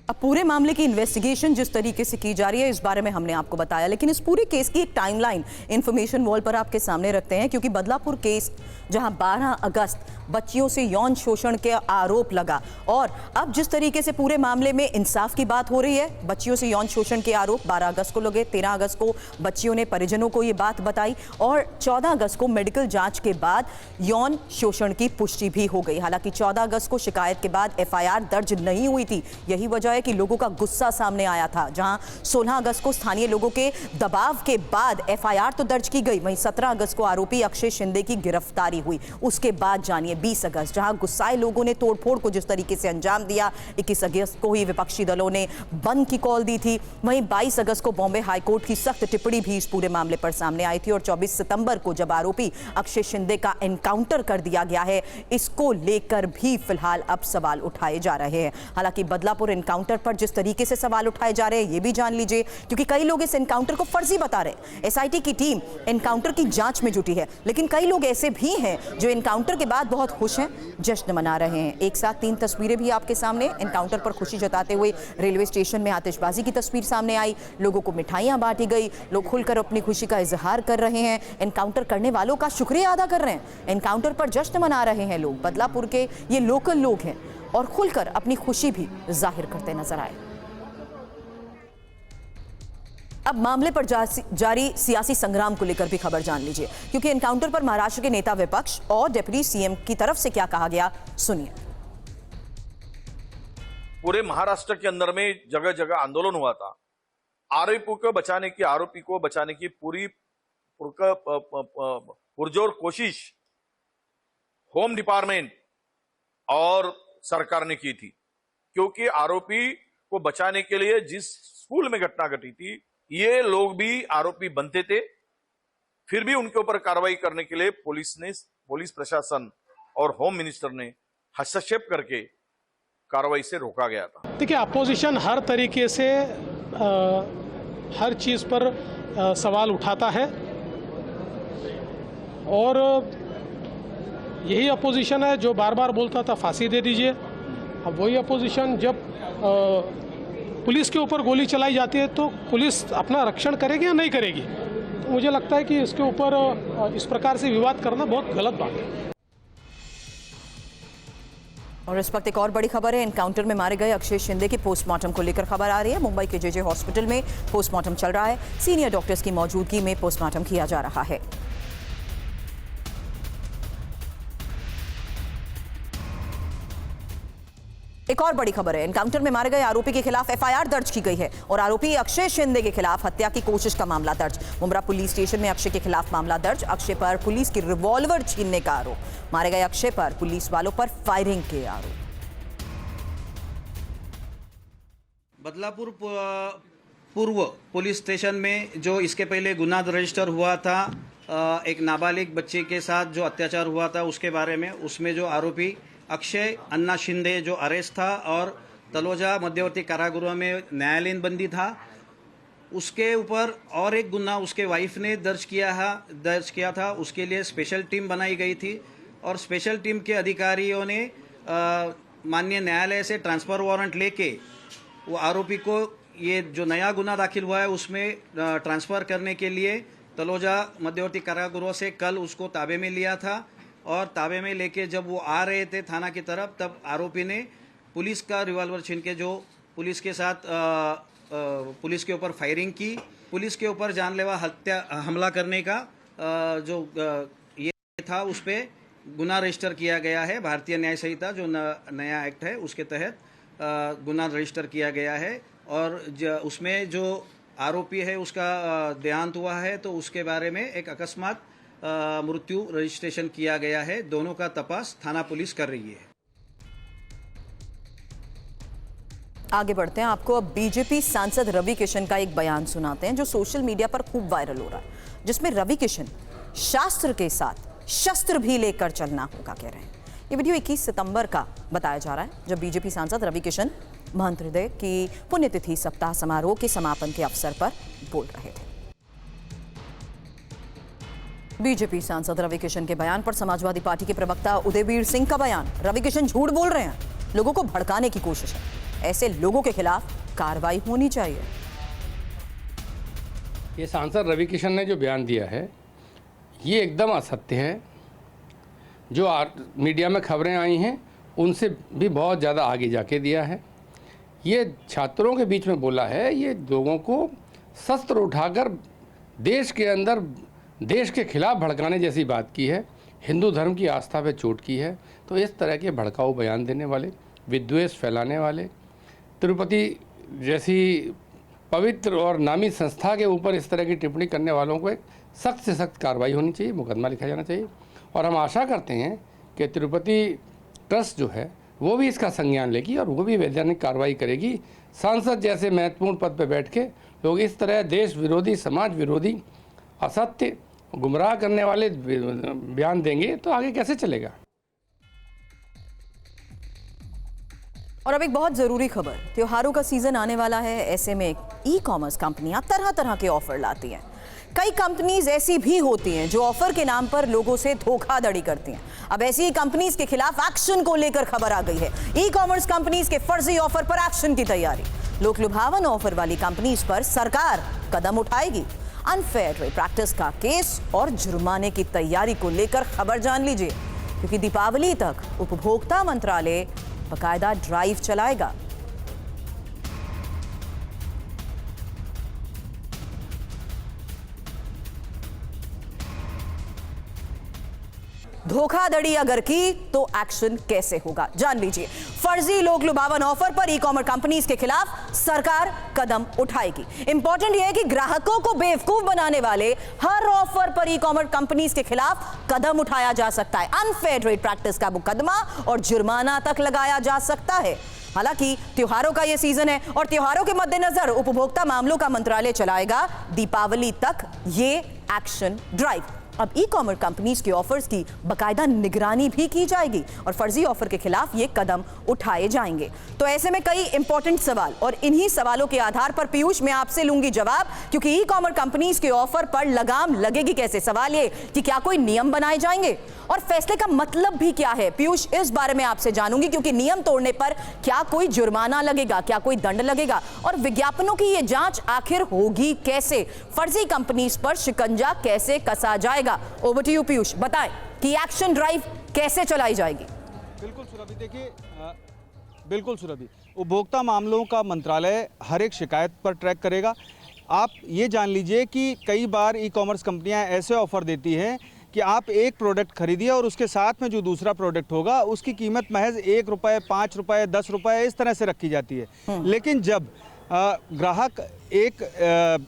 अब पूरे मामले की इन्वेस्टिगेशन जिस तरीके से की जा रही है इस बारे में हमने आपको बताया, लेकिन इस पूरे केस की एक टाइमलाइन इंफॉर्मेशन वॉल पर आपके सामने रखते हैं, क्योंकि बदलापुर केस जहां 12 अगस्त बच्चियों से यौन शोषण के आरोप लगा और अब जिस तरीके से पूरे मामले में इंसाफ की बात हो रही है, बच्चियों से यौन शोषण के आरोप 12 अगस्त को लगे, 13 अगस्त को बच्चियों ने परिजनों को ये बात बताई और 14 अगस्त को मेडिकल जांच के बाद यौन शोषण की पुष्टि भी हो गई। हालांकि 14 अगस्त को शिकायत के बाद एफआईआर दर्ज नहीं हुई थी, यही वजह है कि लोगों का गुस्सा सामने आया था। जहां 16 अगस्त को स्थानीय लोगों के दबाव के बाद एफआईआर तो दर्ज की गई, वहीं 17 अगस्त को आरोपी अक्षय शिंदे की गिरफ्तारी हुई। उसके बाद जानिए 20 अगस्त जहां गुस्साए लोगों ने तोड़फोड़ को जिस तरीके से अंजाम दिया, 21 अगस्त को ही विपक्षी दलों ने बंद की कॉल दी थी, वहीं 22 अगस्त को बॉम्बे हाईकोर्ट की सख्त टिप्पणी भी इस पूरे मामले पर सामने आई थी और 24 सितंबर को जब आरोपी अक्षय शिंदे का एनकाउंटर कर दिया गया है, इसको लेकर भी फिलहाल अब सवाल उठाए जा रहे हैं। हालांकि बदलापुर एनकाउंटर पर जिस तरीके से सवाल उठाए जा रहे हैं ये भी जान लीजिए, क्योंकि कई लोग इस एनकाउंटर को फर्जी बता रहे हैं। एसआईटी की टीम एनकाउंटर की जांच में जुटी है, लेकिन कई लोग ऐसे भी हैं जो एनकाउंटर के बाद बहुत खुश हैं, जश्न मना रहे हैं। एक साथ 3 तस्वीरें भी आपके सामने एनकाउंटर पर खुशी जताते हुए रेलवे स्टेशन में आतिशबाजी की तस्वीर सामने आई, लोगों को मिठाइयां बांटी गई, लोग खुलकर अपनी खुशी का इजहार कर रहे हैं, एनकाउंटर करने वालों का शुक्रिया अदा कर रहे हैं, एनकाउंटर पर जश्न मना रहे हैं लोग। बदलापुर के ये लोकल लोग हैं और खुलकर अपनी खुशी भी जाहिर करते नजर आए। अब मामले पर जारी सियासी संग्राम को लेकर भी खबर जान लीजिए, क्योंकि एनकाउंटर पर महाराष्ट्र के नेता विपक्ष और डिप्टी सीएम की तरफ से क्या कहा गया, सुनिए। पूरे महाराष्ट्र के अंदर में जगह जगह आंदोलन हुआ था, आरोपी को बचाने की पूरी पुरजोर कोशिश होम डिपार्टमेंट और सरकार ने की थी, क्योंकि आरोपी को बचाने के लिए जिस स्कूल में घटना घटी थी ये लोग भी आरोपी बनते थे, फिर भी उनके ऊपर कार्रवाई करने के लिए पुलिस प्रशासन और होम मिनिस्टर ने हस्तक्षेप करके कार्रवाई से रोका गया था। देखिए, अपोजिशन हर तरीके से हर चीज पर सवाल उठाता है और यही अपोजिशन है जो बार बार बोलता था फांसी दे दीजिए। अब वही अपोजिशन जब पुलिस के ऊपर गोली चलाई जाती है तो पुलिस अपना रक्षण करेगी या नहीं करेगी। तो मुझे लगता है कि इसके ऊपर इस प्रकार से विवाद करना बहुत गलत बात है। और इस वक्त एक और बड़ी खबर है। एनकाउंटर में मारे गए अक्षय शिंदे के पोस्टमार्टम को लेकर खबर आ रही है। मुंबई के जेजे हॉस्पिटल में पोस्टमार्टम चल रहा है। सीनियर डॉक्टर्स की मौजूदगी में पोस्टमार्टम किया जा रहा है। एक और बड़ी खबर है। एनकाउंटर में मारे गए आरोपी के खिलाफ एफआईआर दर्ज की गई है और आरोपी अक्षय शिंदे के खिलाफ हत्या की कोशिश का मामला दर्ज। मुंब्रा पुलिस स्टेशन में अक्षय के खिलाफ मामला दर्ज। अक्षय पर पुलिस की रिवॉल्वर छीनने का आरोप। मारे गए अक्षय पर पुलिस वालों पर फायरिंग के आरोप। बदलापुर पूर्व पुलिस स्टेशन में जो इसके पहले गुना रजिस्टर हुआ था, एक नाबालिग बच्चे के साथ जो अत्याचार हुआ था उसके बारे में, उसमें जो आरोपी अक्षय अन्ना शिंदे जो अरेस्ट था और तलोजा मध्यवर्ती कारागृह में न्यायालयीन बंदी था, उसके ऊपर और एक गुना उसके वाइफ ने दर्ज किया था। उसके लिए स्पेशल टीम बनाई गई थी और स्पेशल टीम के अधिकारियों ने माननीय न्यायालय से ट्रांसफर वारंट लेके वो आरोपी को ये जो नया गुना दाखिल हुआ है उसमें ट्रांसफ़र करने के लिए तलोजा मध्यवर्ती कारागृह से कल उसको ताबे में लिया था। और ताबे में लेके जब वो आ रहे थे थाना की तरफ, तब आरोपी ने पुलिस का रिवॉल्वर छीन के जो पुलिस के साथ पुलिस के ऊपर फायरिंग की। पुलिस के ऊपर जानलेवा हमला करने का जो ये था उस पर गुना रजिस्टर किया गया है। भारतीय न्याय संहिता जो नया एक्ट है उसके तहत गुना रजिस्टर किया गया है और उसमें जो आरोपी है उसका देहांत हुआ है तो उसके बारे में एक अकस्मात मृत्यु रजिस्ट्रेशन किया गया है। दोनों का तपास थाना पुलिस कर रही है। आगे बढ़ते हैं। आपको अब बीजेपी सांसद रवि किशन का एक बयान सुनाते हैं जो सोशल मीडिया पर खूब वायरल हो रहा है, जिसमें रवि किशन शास्त्र के साथ शस्त्र भी लेकर चलना होगा कह रहे हैं। ये वीडियो 21 सितंबर का बताया जा रहा है जब बीजेपी सांसद रवि किशन महंत हृदय की पुण्यतिथि सप्ताह समारोह के समापन के अवसर पर बोल रहे थे। बीजेपी सांसद रवि किशन के बयान पर समाजवादी पार्टी के प्रवक्ता उदयवीर सिंह का बयान। रवि किशन झूठ बोल रहे हैं, लोगों को भड़काने की कोशिश है, ऐसे लोगों के खिलाफ कार्रवाई होनी चाहिए। ये सांसद रवि किशन ने जो बयान दिया है ये एकदम असत्य है। जो मीडिया में खबरें आई हैं उनसे भी बहुत ज़्यादा आगे जाके दिया है। ये छात्रों के बीच में बोला है, ये लोगों को शस्त्र उठाकर देश के अंदर देश के खिलाफ भड़काने जैसी बात की है, हिंदू धर्म की आस्था पे चोट की है। तो इस तरह के भड़काऊ बयान देने वाले, विद्वेष फैलाने वाले, तिरुपति जैसी पवित्र और नामी संस्था के ऊपर इस तरह की टिप्पणी करने वालों को एक सख्त से सख्त कार्रवाई होनी चाहिए, मुकदमा लिखा जाना चाहिए। और हम आशा करते हैं कि तिरुपति ट्रस्ट जो है वो भी इसका संज्ञान लेगी और वो भी वैधानिक कार्रवाई करेगी। सांसद जैसे महत्वपूर्ण पद पर बैठ के लोग इस तरह देश विरोधी, समाज विरोधी, असत्य, गुमराह करने वाले बयान देंगे तो आगे कैसे चलेगा। और अब एक बहुत जरूरी खबर, त्योहारों का सीजन आने वाला है। ऐसे में ई कॉमर्स कंपनियां तरह तरह के ऑफर लाती हैं। कई कंपनीज ऐसी भी होती हैं जो ऑफर के नाम पर लोगों से धोखाधड़ी करती हैं। अब ऐसी ही कंपनीज के खिलाफ एक्शन को लेकर खबर आ गई है। ई कॉमर्स कंपनीज के फर्जी ऑफर पर एक्शन की तैयारी। लोक लुभावन ऑफर वाली कंपनीज पर सरकार कदम उठाएगी। अनफेयर ट्रेड प्रैक्टिस का केस और जुर्माने की तैयारी को लेकर खबर जान लीजिए, क्योंकि दीपावली तक उपभोक्ता मंत्रालय बाकायदा ड्राइव चलाएगा। धोखाधड़ी अगर की तो एक्शन कैसे होगा, जान लीजिए। फर्जी लोक लुभावन ऑफर पर ई कॉमर्स कंपनीज के खिलाफ सरकार कदम उठाएगी। इंपॉर्टेंट यह है कि ग्राहकों को बेवकूफ बनाने वाले हर ऑफर पर ई कॉमर्स कंपनीज के खिलाफ कदम उठाया जा सकता है। अनफेयर ट्रेड प्रैक्टिस का मुकदमा और जुर्माना तक लगाया जा सकता है। हालांकि त्योहारों का यह सीजन है और त्योहारों के मद्देनजर उपभोक्ता मामलों का मंत्रालय चलाएगा दीपावली तक ये एक्शन ड्राइव। अब ई कॉमर्स कंपनीज के ऑफर्स की बकायदा निगरानी भी की जाएगी और फर्जी ऑफर के खिलाफ ये कदम उठाए जाएंगे। तो ऐसे में कई इंपॉर्टेंट सवाल, और इन्हीं सवालों के आधार पर पीयूष मैं आपसे लूंगी जवाब, क्योंकि ई कॉमर्स कंपनीज के ऑफर पर लगाम लगेगी कैसे। सवाल ये कि क्या कोई नियम बनाए जाएंगे और फैसले का मतलब भी क्या है। पीयूष इस बारे में आपसे जानूंगी, क्योंकि नियम तोड़ने पर क्या कोई जुर्माना लगेगा, क्या कोई दंड लगेगा, और विज्ञापनों की ये जांच आखिर होगी कैसे, फर्जी कंपनीज पर शिकंजा कैसे कसा जाएगा। ओवर टू यू पीयूष, बताएं कि एक्शन ड्राइव कैसे चलाई जाएगी। बिल्कुल सुरभि, देखिए बिल्कुल सुरभि, उपभोक्ता मामलों का मंत्रालय हर एक शिकायत पर ट्रैक करेगा। आप ये जान लीजिए कि कई बार ई कॉमर्स कंपनियां ऐसे ऑफर देती हैं कि आप एक प्रोडक्ट खरीदिए और उसके साथ में जो दूसरा प्रोडक्ट होगा उसकी कीमत महज 1 रुपये, 5 रुपये, 10 रुपये इस तरह से रखी जाती है। लेकिन जब ग्राहक एक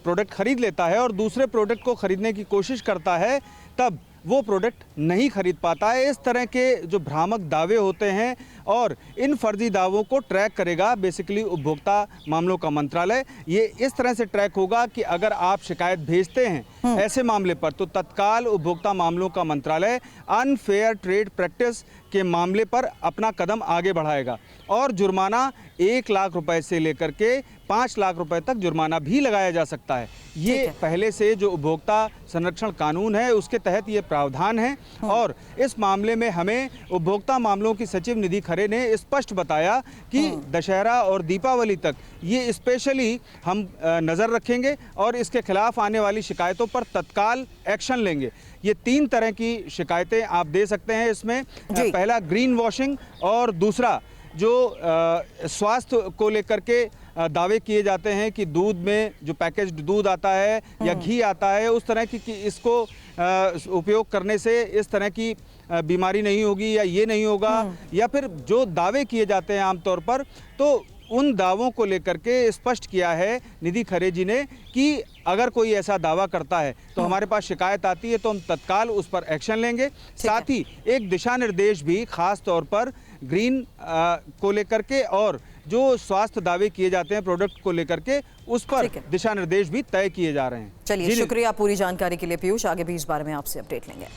प्रोडक्ट खरीद लेता है और दूसरे प्रोडक्ट को खरीदने की कोशिश करता है, तब वो प्रोडक्ट नहीं खरीद पाता है। इस तरह के जो भ्रामक दावे होते हैं और इन फर्जी दावों को ट्रैक करेगा बेसिकली उपभोक्ता मामलों का मंत्रालय। ये इस तरह से ट्रैक होगा कि अगर आप शिकायत भेजते हैं ऐसे मामले पर, तो तत्काल उपभोक्ता मामलों का मंत्रालय अनफेयर ट्रेड प्रैक्टिस के मामले पर अपना कदम आगे बढ़ाएगा और जुर्माना 1 लाख रुपए से लेकर के 5 लाख रुपए तक जुर्माना भी लगाया जा सकता है। ये पहले से जो उपभोक्ता संरक्षण कानून है उसके तहत ये प्रावधान है। और इस मामले में हमें उपभोक्ता मामलों की सचिव निधि खरे ने स्पष्ट बताया कि दशहरा और दीपावली तक ये स्पेशली हम नज़र रखेंगे और इसके खिलाफ आने वाली शिकायतों पर तत्काल एक्शन लेंगे। ये 3 तरह की शिकायतें आप दे सकते हैं इसमें। पहला ग्रीन वॉशिंग, और दूसरा जो स्वास्थ्य को लेकर के दावे किए जाते हैं कि दूध में जो पैकेज्ड दूध आता है या घी आता है उस तरह की कि इसको उपयोग करने से इस तरह की बीमारी नहीं होगी या ये नहीं होगा, या फिर जो दावे किए जाते हैं आमतौर पर, तो उन दावों को लेकर के स्पष्ट किया है निधि खरे जी ने कि अगर कोई ऐसा दावा करता है तो हमारे पास शिकायत आती है तो हम तत्काल उस पर एक्शन लेंगे। साथ ही एक दिशा निर्देश भी खास तौर पर ग्रीन को लेकर के और जो स्वास्थ्य दावे किए जाते हैं प्रोडक्ट को लेकर के उस पर दिशा निर्देश भी तय किए जा रहे हैं। चलिए, शुक्रिया पूरी जानकारी के लिए पीयूष। आगे भी इस बारे में आपसे अपडेट लेंगे।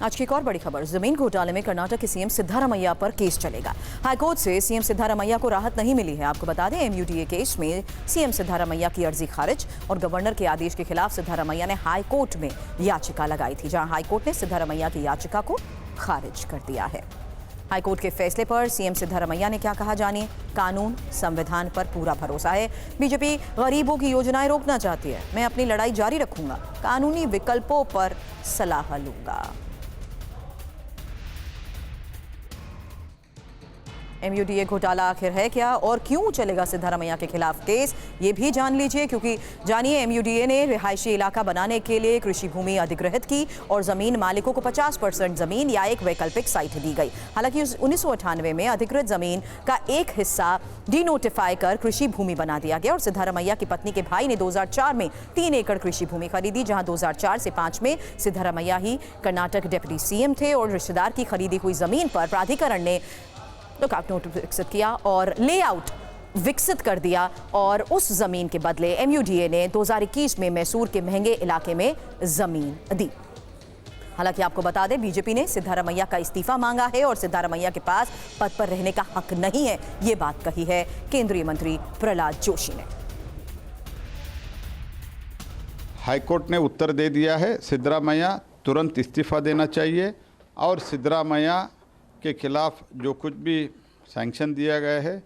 आज की एक और बड़ी खबर, जमीन घोटाले में कर्नाटक के सीएम सिद्धारमैया पर केस चलेगा। हाईकोर्ट से सीएम सिद्धारमैया को राहत नहीं मिली है। आपको बता दें, एमयूडीए केस में सीएम सिद्धारमैया की अर्जी खारिज और गवर्नर के आदेश के खिलाफ सिद्धारमैया ने हाईकोर्ट में याचिका लगाई थी, जहां हाईकोर्ट ने सिद्धारमैया की याचिका को खारिज कर दिया है। हाईकोर्ट के फैसले पर सीएम सिद्धारमैया ने क्या कहा, जानिए। कानून संविधान पर पूरा भरोसा है। बीजेपी गरीबों की योजनाएं रोकना चाहती है। मैं अपनी लड़ाई जारी रखूंगा, कानूनी विकल्पों पर सलाह लूंगा। एमयूडीए घोटाला आखिर है क्या और क्यों चलेगा सिद्धारमैया के खिलाफ केस, ये भी जान लीजिए, क्योंकि जानिए एमयूडीए ने रिहायशी इलाका बनाने के लिए कृषि भूमि अधिग्रहित की और जमीन मालिकों को 50% जमीन या एक वैकल्पिक साइट दी गई। हालांकि 1998 में अधिकृत जमीन का एक हिस्सा डिनोटिफाई कर कृषि भूमि बना दिया गया और सिद्धारमैया की पत्नी के भाई ने 2004 में 3 एकड़ कृषि भूमि खरीदी, जहां 2004 से 5 में सिद्धारमैया ही कर्नाटक डिप्टी सीएम थे और रिश्तेदार की खरीदी हुई जमीन पर प्राधिकरण ने लुकआउट नोट विकसित किया और लेआउट विकसित कर दिया और उस जमीन के बदले एमयूडीए ने 2021 में मैसूर के महंगे इलाके में जमीन दी। हालांकि आपको बता दें, बीजेपी ने सिद्धारमैया का इस्तीफा मांगा है और सिद्धारमैया के पास पद पर रहने का हक नहीं है, ये बात कही है केंद्रीय मंत्री प्रहलाद जोशी ने। हाईकोर्ट ने उत्तर दे दिया है, सिद्धारमैया तुरंत इस्तीफा देना चाहिए और सिद्धारमैया के खिलाफ जो कुछ भी सैंक्शन दिया गया है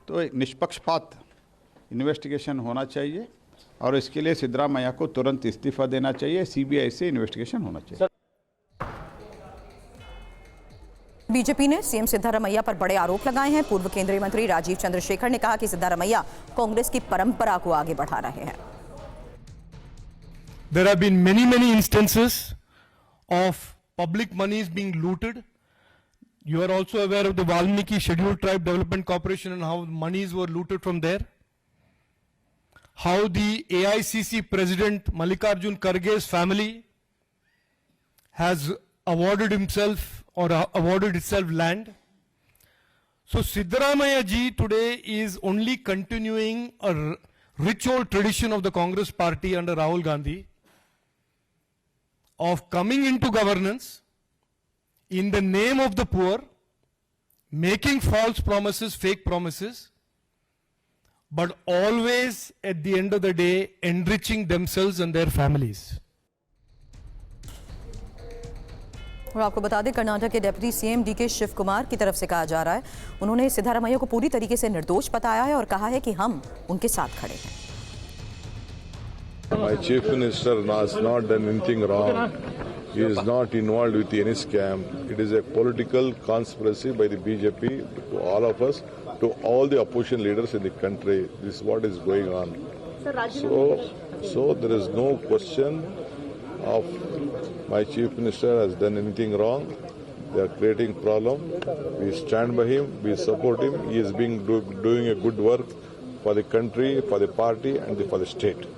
तो एक निष्पक्षपात इन्वेस्टिगेशन होना चाहिए और इसके लिए सिद्धारमैया को तुरंत इस्तीफा देना चाहिए, सीबीआई से इन्वेस्टिगेशन होना चाहिए। बीजेपी ने सीएम सिद्धारमैया पर बड़े आरोप लगाए हैं। पूर्व केंद्रीय मंत्री राजीव चंद्रशेखर ने कहा कि सिद्धारमैया कांग्रेस की परंपरा को आगे बढ़ा रहे हैं। There have been many instances of public monies being looted. You are also aware of the Valmiki Scheduled Tribe Development Corporation and how monies were looted from there. How the AICC President Mallikarjun Kharge's family has awarded himself or awarded itself land. So Siddaramaiah ji today is only continuing a rich old tradition of the Congress party under Rahul Gandhi. of coming into governance in the name of the poor, making false promises, fake promises, but always at the end of the day enriching themselves and their families. और आपको बता दें, कर्नाटक के deputy CM DK Shiv Kumar की तरफ से कहा जा रहा है, उन्होंने सिद्धारमैया को पूरी तरीके से निर्दोष बताया है और कहा है कि हम उनके साथ खड़े हैं। My chief minister has not done anything wrong. He is not involved with any scam. It is a political conspiracy by the BJP to all of us, to all the opposition leaders in the country. This is what is going on. So there is no question of my chief minister has done anything wrong. They are creating problem. We stand by him. We support him. He is doing a good work for the country, for the party, and for the state.